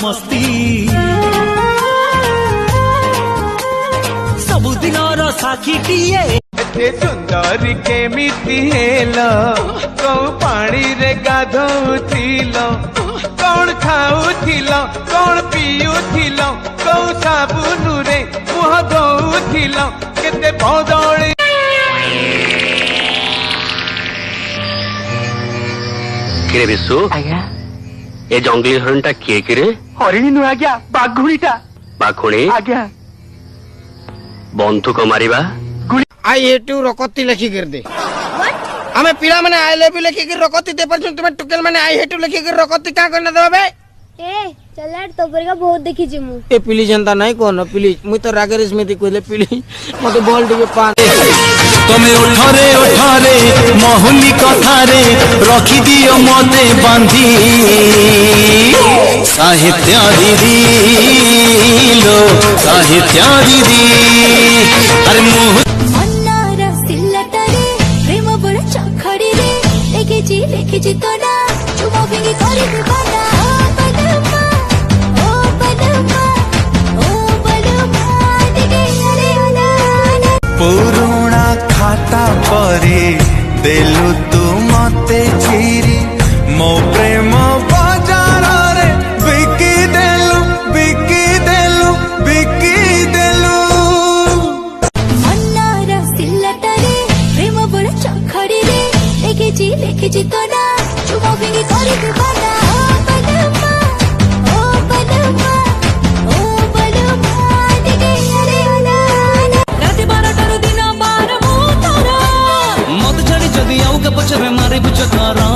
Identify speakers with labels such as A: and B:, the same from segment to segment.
A: मस्ती सबुदिन साखी टीए
B: एते सुंदर केमिति हेलो कौ पानी रे गाधौथिल कौन खाऊथिल कौन पीऊथिल कौ साबुन रे मुह धोऊथिल केते बदली
C: किरे विशु
D: आज्ञा
C: ए जंगली हरणटा किए किरे
D: हरिणी नु आज्ञा बाघुड़ीटा
C: बाघुणी
D: आज्ञा
C: बंधुक मारिबा
E: आई हेट यू रकती लिखी कर दे हमें पिला माने आई लव यू लिखी कर रकती दे पर तुम टुकेल माने आई हेट यू लिखी कर रकती का करना देबा बे
F: ए चल यार तो परिका बहुत देखी छी मु
E: ए प्लीज जनता नहीं कोन प्लीज मुई तो रागेर स्मृति कहले प्लीज मते बॉल दिके पान
A: तमे उठारे महुली कथारे रखी दियो मते बांधी साहित्य दीदी लो साहित्य दीदी अरे मुह
F: अन्नारा सिल्लटरे प्रेम बड़ चखड़ी रे लेके जी तो ना चुमा फिंगी करी दीवाना
B: पुरुणा खाता परे देलु तू मते चिरी मो प्रेम बाजार रे बिकी देलु
F: अन्नारा सिल्लटरे प्रेम बड़ चखड़ी रे लेके जी तो ना चुमा फिंगी करी दीवाना
A: पचरे मारे बुचकारा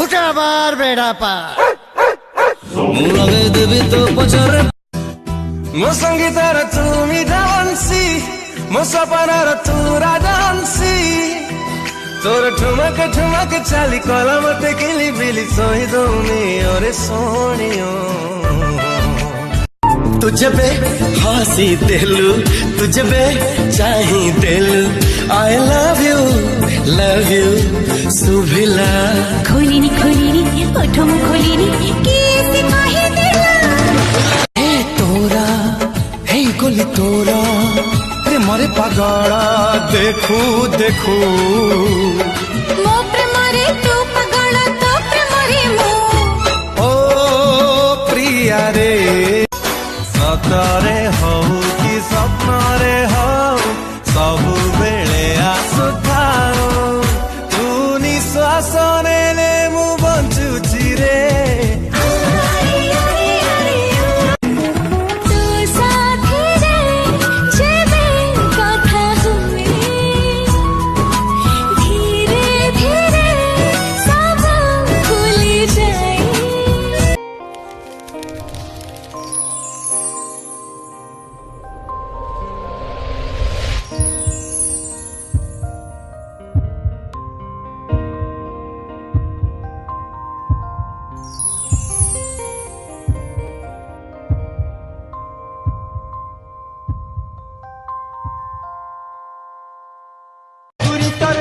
E: उठा बार बेड़ा पार
A: लगे देवी तो पचरे
B: मो संगीतार तुमी डांसी मो सपनार तू राजांसी तोर ठुमक चाली कला मते किली बिली सोई दोनी ओरे सोनियो
A: तुझे बे हंसी दिलू तुझे बे चाही दिलू आई लव यू सुभिला
F: खोलिनी ओठो मु खोलिनी किसी माही दिला
A: हे तोरा हे गोली तोरा प्रेमरे पागला देखू
F: मो प्रेमरे तू पगला तो प्रेमरे मो
B: ओ प्रिया रे सतरे हऊ कि स्वप्नरे हऊ सबु बेले आसुथाओ तू निश्वास नेले मु बंचुची रे
F: तू साथी रे जेबे कथा हुए धीरे सब भूली जाए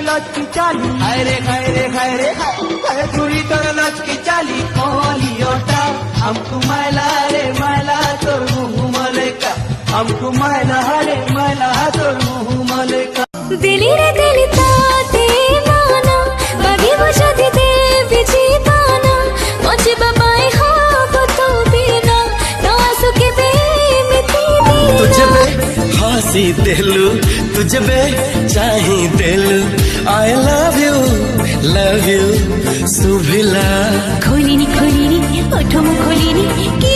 E: लचकी चाली हाय रे चूड़ी तर लचकी चाली कोलियोटा हमको मैला रे मैला तोर मुँह मलेका हमको मैला रे मैला तोर मुँह मलेका
F: दिली रे दिली ताते माना बागी बुझा दे बिजी पाना मुझे बाबाई हाँ तो बिना ना सुके बेमिती
A: तुझे बे हंसी दिलू तुझे बे चाही दिलू आई लव यू सुभिला
F: खोलिनी ओठो मु खोलिनी